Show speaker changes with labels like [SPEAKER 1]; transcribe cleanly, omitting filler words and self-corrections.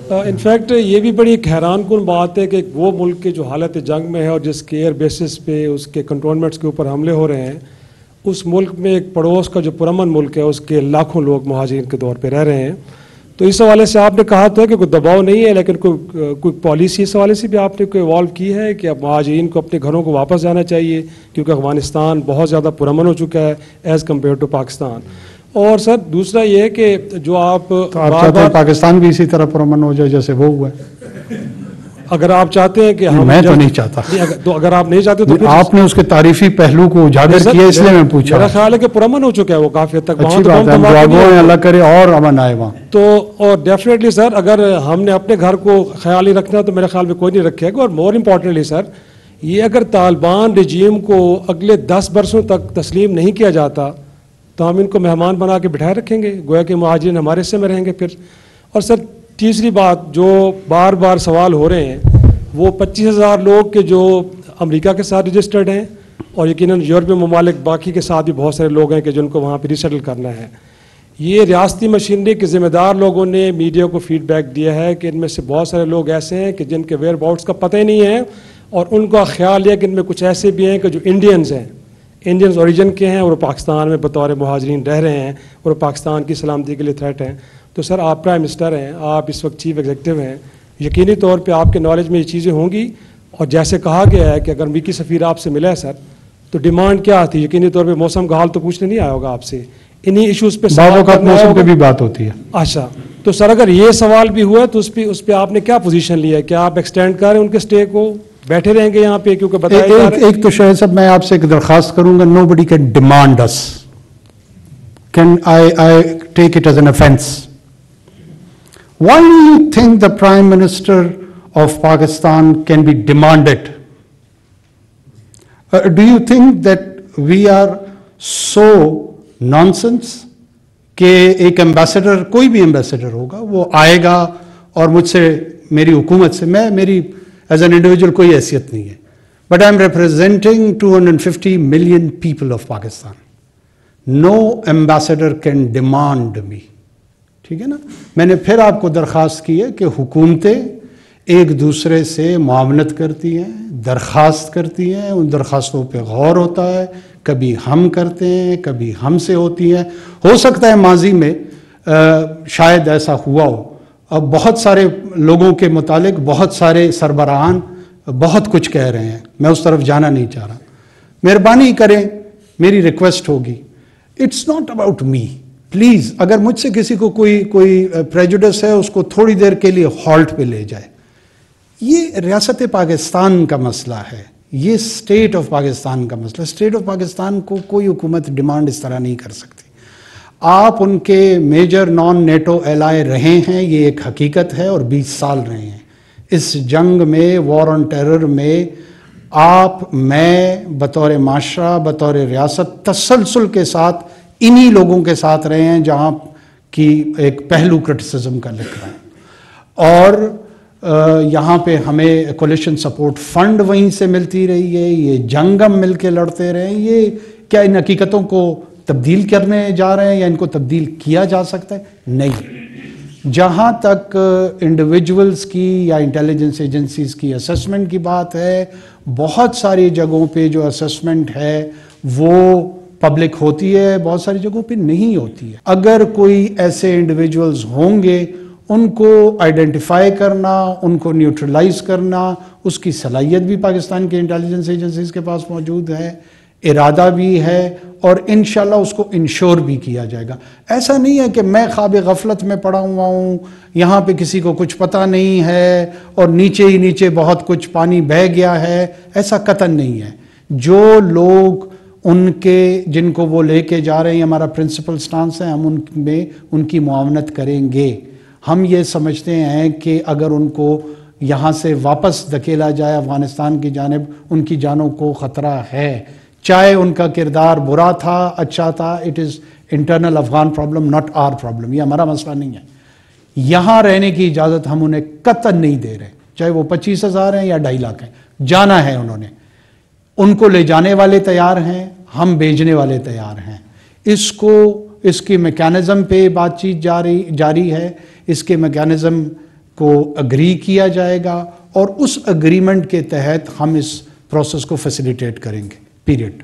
[SPEAKER 1] In fact یہ بھی بڑی ایک حیران کن بات ہے کہ وہ ملک کے جو حالت جنگ میں ہے اور جس کے ایئر بیسز پہ اس کے کنٹونمنٹس کے اوپر حملے ہو رہے ہیں، اس ملک میں ایک پڑوس کا جو پرامن ملک ہے اس کے لاکھوں لوگ مہاجرین کے طور پہ رہ رہے ہیں. تو اس حوالے سے آپ نے کہا تو ہے کہ کوئی دباؤ نہیں ہے، لیکن کوئی پالیسی اس حوالے سے بھی آپ نے کوئی ایوالو کی ہے کہ اب مہاجرین کو اپنے گھروں کو واپس جانا چاہیے، کیونکہ افغانستان بہت زیادہ پرامن ہو چکا ہے ایز کمپیئر ٹو پاکستان. اور سر دوسرا یہ ہے کہ جو آپ
[SPEAKER 2] چاہتے ہیں پاکستان بھی اسی طرح پرامن ہو جائے جیسے وہ ہوا ہے؟
[SPEAKER 1] اگر آپ چاہتے ہیں کہ
[SPEAKER 2] میں تو نہیں چاہتا.
[SPEAKER 1] تو اگر آپ نہیں چاہتے تو
[SPEAKER 2] آپ نے اس کے تعریفی پہلو کو اجاگر کیا، اس لیے میں پوچھا.
[SPEAKER 1] میرا خیال ہے کہ پرامن ہو چکا ہے وہ کافی حد تک.
[SPEAKER 2] اچھی بات ہے، دعا گو ہیں اللہ کرے اور امن آئے وہاں.
[SPEAKER 1] تو اور ڈیفینیٹلی سر اگر ہم نے اپنے گھر کو خیال ہی رکھنا تو میرے خیال میں کوئی نہیں رکھے گا. اور مور امپورٹنٹلی سر یہ اگر طالبان رجیم کو اگلے 10 برسوں تک تسلیم نہیں کیا جاتا تو ہم ان کو مہمان بنا کے بٹھائے رکھیں گے، گویا کہ مہاجرین ہمارے حصے میں رہیں گے پھر. اور سر تیسری بات جو بار بار سوال ہو رہے ہیں وہ 25,000 لوگ کے جو امریکہ کے ساتھ رجسٹرڈ ہیں، اور یقیناً یورپی ممالک باقی کے ساتھ بھی بہت سارے لوگ ہیں کہ جن کو وہاں پہ ریسیٹل کرنا ہے. یہ ریاستی مشینری کے ذمہ دار لوگوں نے میڈیا کو فیڈ بیک دیا ہے کہ ان میں سے بہت سارے لوگ ایسے ہیں کہ جن کے ویئر باؤٹس کا پتہ ہی نہیں ہے، اور ان کا خیال ہے کہ ان میں کچھ ایسے بھی ہیں کہ جو انڈینز ہیں، انڈینز اوریجن کے ہیں اور وہ پاکستان میں بطور مہاجرین رہ رہے ہیں اور پاکستان کی سلامتی کے لیے تھریٹ ہیں. تو سر آپ پرائم منسٹر ہیں، آپ اس وقت چیف ایگزیکٹو ہیں، یقینی طور پہ آپ کے نالج میں یہ چیزیں ہوں گی. اور جیسے کہا گیا ہے کہ اگر امریکی سفیر آپ سے ملا ہے سر تو ڈیمانڈ کیا تھی؟ یقینی طور پہ موسم کا حال تو پوچھنے نہیں آیا ہوگا آپ سے، انہی ایشوز پہ
[SPEAKER 2] موسم پہ بھی بات ہوتی ہے.
[SPEAKER 1] اچھا تو سر اگر یہ سوال بھی ہوا تو اس پہ آپ نے کیا پوزیشن لیا ہے؟ کیا آپ ایکسٹینڈ کر رہے ہیں ان کے اسٹے کو، بیٹھے رہیں گے یہاں پہ؟ کیونکہ بتایا جا رہا ہے
[SPEAKER 2] ایک تو شاید صاحب میں آپ سے ایک درخواست کروں گا، nobody can demand us. Can I take it as an offense. Why do you think the Prime Minister of Pakistan can be demanded? Do you think that we are so nonsense کہ ایک ambassador, کوئی بھی ambassador ہوگا وہ آئے گا اور مجھ سے، میری حکومت سے، میری ایز این انڈیویجول کوئی حیثیت نہیں ہے، but I am representing 250 million people of Pakistan. No ambassador can demand me. ٹھیک ہے نا؟ میں نے پھر آپ کو درخواست کی ہے کہ حکومتیں ایک دوسرے سے معاونت کرتی ہیں، درخواست کرتی ہیں، ان درخواستوں پہ غور ہوتا ہے، کبھی ہم کرتے ہیں، کبھی ہم سے ہوتی ہیں. ہو سکتا ہے ماضی میں شاید ایسا ہوا ہو. اب بہت سارے لوگوں کے متعلق بہت سارے سربراہان بہت کچھ کہہ رہے ہیں، میں اس طرف جانا نہیں چاہ رہا. مہربانی کریں، میری ریکویسٹ ہوگی، it's not about me. Please اگر مجھ سے کسی کو کوئی پریجوڈس ہے اس کو تھوڑی دیر کے لیے ہالٹ پہ لے جائے. یہ ریاست پاکستان کا مسئلہ ہے، یہ اسٹیٹ آف پاکستان کا مسئلہ. اسٹیٹ آف پاکستان کو کوئی حکومت ڈیمانڈ اس طرح نہیں کر سکتی. آپ ان کے میجر نان نیٹو ایلائے رہے ہیں، یہ ایک حقیقت ہے، اور 20 سال رہے ہیں. اس جنگ میں، وار آن ٹیرر میں، آپ، میں بطور معاشرہ، بطور ریاست تسلسل کے ساتھ انہی لوگوں کے ساتھ رہے ہیں جہاں کی ایک پہلو کرٹیسزم کا لکھ رہا ہے. اور یہاں پہ ہمیں کولیشن سپورٹ فنڈ وہیں سے ملتی رہی ہے، یہ جنگ ہم مل کے لڑتے رہے ہیں. یہ کیا ان حقیقتوں کو تبدیل کرنے جا رہے ہیں یا ان کو تبدیل کیا جا سکتا ہے؟ نہیں. جہاں تک انڈیویجولز کی یا انٹیلیجنس ایجنسیز کی اسسمنٹ کی بات ہے، بہت ساری جگہوں پہ جو اسسمنٹ ہے وہ پبلک ہوتی ہے، بہت ساری جگہوں پہ نہیں ہوتی ہے. اگر کوئی ایسے انڈیویجولز ہوں گے، ان کو آئیڈینٹیفائی کرنا، ان کو نیوٹرلائز کرنا، اس کی صلاحیت بھی پاکستان کے انٹیلیجنس ایجنسیز کے پاس موجود ہے، ارادہ بھی ہے، اور انشاءاللہ اس کو انشور بھی کیا جائے گا. ایسا نہیں ہے کہ میں خواب غفلت میں پڑا ہوا ہوں، یہاں پہ کسی کو کچھ پتہ نہیں ہے اور نیچے ہی نیچے بہت کچھ پانی بہہ گیا ہے. ایسا قطعاً نہیں ہے. جو لوگ ان کے جن کو وہ لے کے جا رہے ہیں، ہمارا پرنسپل سٹانس ہے، ہم ان کی معاونت کریں گے. ہم یہ سمجھتے ہیں کہ اگر ان کو یہاں سے واپس دھکیلا جائے افغانستان کی جانب، ان کی جانوں کو خطرہ ہے. چاہے ان کا کردار برا تھا، اچھا تھا، it is internal Afghan problem, not our problem. یہ ہمارا مسئلہ نہیں ہے. یہاں رہنے کی اجازت ہم انہیں قطعاً نہیں دے رہے، چاہے وہ 25,000 ہیں یا 2.5 لاکھ ہیں. جانا ہے انہوں نے، ان کو لے جانے والے تیار ہیں، ہم بھیجنے والے تیار ہیں. اس کی میکانزم پہ بات چیت جاری ہے. اس کے میکانزم کو اگری کیا جائے گا اور اس اگریمنٹ کے تحت ہم اس پروسیس کو فیسیلیٹیٹ کریں گے، پیریڈ.